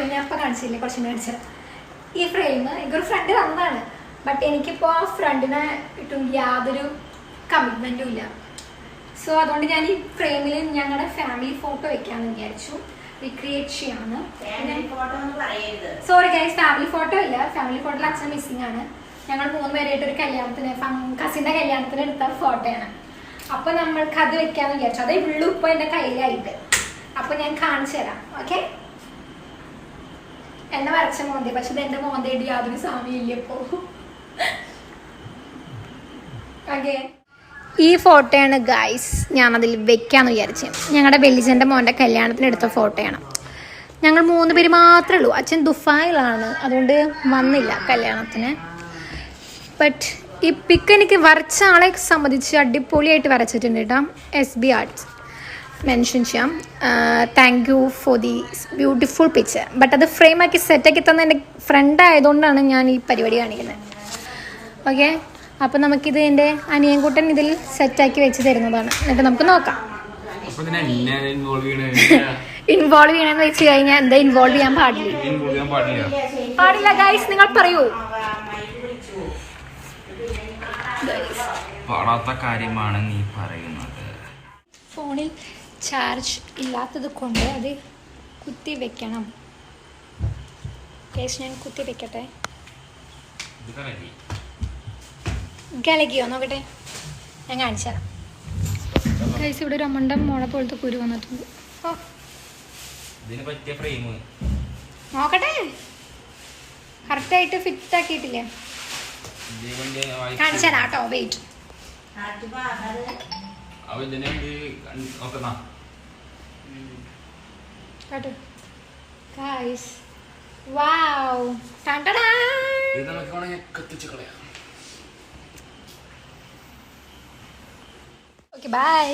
Frame ഞാൻ ഇപ്പോൾ കാണിച്ചില്ലേ, കുറച്ച് കാണിച്ചത്. ഈ ഫ്രെയിം എനിക്കൊരു ഫ്രണ്ട് തന്നതാണ്. ബട്ട് എനിക്കിപ്പോൾ ആ ഫ്രണ്ടിനെ ഇട്ടും യാതൊരു കമ്മിറ്റ്മെൻറ്റും ഇല്ല. സോ അതുകൊണ്ട് ഞാൻ ഈ ഫ്രെയിമിൽ ഞങ്ങളുടെ ഫാമിലി ഫോട്ടോ വെക്കാമെന്ന് വിചാരിച്ചു. റിക്രിയേറ്റ് ചെയ്യാണ്. സോറി ഗൈസ്, ഫാമിലി ഫോട്ടോ ഇല്ല. ഫാമിലി ഫോട്ടോയിൽ അച്ഛൻ മിസ്സിംഗ് ആണ്. ഞങ്ങൾ 3 പേരായിട്ട് ഒരു കല്യാണത്തിന്, കസിൻ്റെ കല്യാണത്തിന് എടുത്ത ഫോട്ടോയാണ്. അപ്പോൾ നമ്മൾക്ക് അത് വെക്കാമെന്ന് വിചാരിച്ചു. അതേ ഉള്ളൂ ഇപ്പോൾ എൻ്റെ കയ്യിലായിട്ട്. അപ്പോൾ ഞാൻ കാണിച്ചു തരാം. ഓക്കെ, എന്നെ വരച്ച മോന്തി, പക്ഷെ ഇത് എൻ്റെ മോന്തയായിട്ട് യാതൊരു സാമ്യമില്ല ഇപ്പോൾ. ഓക്കെ, ഈ ഫോട്ടോയാണ് ഗൈസ് ഞാനതിൽ വെക്കാമെന്ന് വിചാരിച്ചു. ഞങ്ങളുടെ ബെല്ലിച്ചൻ്റെ മോൻ്റെ കല്യാണത്തിന് എടുത്ത ഫോട്ടോയാണ്. ഞങ്ങൾ 3 പേര് മാത്രമേ ഉള്ളൂ. അച്ഛൻ ദുബായിലാണ്, അതുകൊണ്ട് വന്നില്ല കല്യാണത്തിന്. ബട്ട് ഈ പിക്ക് എനിക്ക് വരച്ച ആളെ സംബന്ധിച്ച് അടിപൊളിയായിട്ട് വരച്ചിട്ടുണ്ട് കേട്ടോ. SB ആർട്സ് മെൻഷൻ ചെയ്യാം. Thank you for the beautiful picture. But അത് ഫ്രെയിമാക്കി സെറ്റാക്കി തന്ന എൻ്റെ ഫ്രണ്ട് ആയതുകൊണ്ടാണ് ഞാൻ ഈ പരിപാടി കാണിക്കുന്നത്. ഓക്കെ, അപ്പം നമുക്കിത് എൻ്റെ അനിയൻകുട്ടൻ ഇതിൽ സെറ്റാക്കി വെച്ച് തരുന്നതാണ്. എന്നിട്ട് നമുക്ക് നോക്കാം. ഇൻവോൾവ് ചെയ്യണമെന്ന് വെച്ച് കഴിഞ്ഞാൽ എന്താ ഇൻവോൾവ് ചെയ്യാൻ പാടില്ല ഗൈസ്, നിങ്ങൾ പറയൂ. പാടാത്ത കാര്യമാണ് നീ പറയുന്നത്. ഫോണിൽ ചാർജ് ഇല്ലാത്തത് കൊണ്ട് അത് കുത്തി വെക്കണം. ഗൈസ് ഞാൻ കുത്തി വെക്കട്ടെ. കലക്കിയോ നോക്കട്ടെ, ഞാൻ കാണിച്ചു തരാം. ഗൈസ് ഇവിടെ ഒരു അമ്മണ്ടം മോളെ പോലത്തെ കുരു വന്നിട്ടുണ്ട്. ഓ നോക്കട്ടെ, കറക്റ്റായിട്ട് ഫിറ്റ് ആക്കിയിട്ടില്ലേ? കാണിച്ചു തരാം കേട്ടോ, വെയിറ്റ്. കേട്ടോ ഗൈസ്, വാവ്, ടണ്ടടാ. Okay, bye.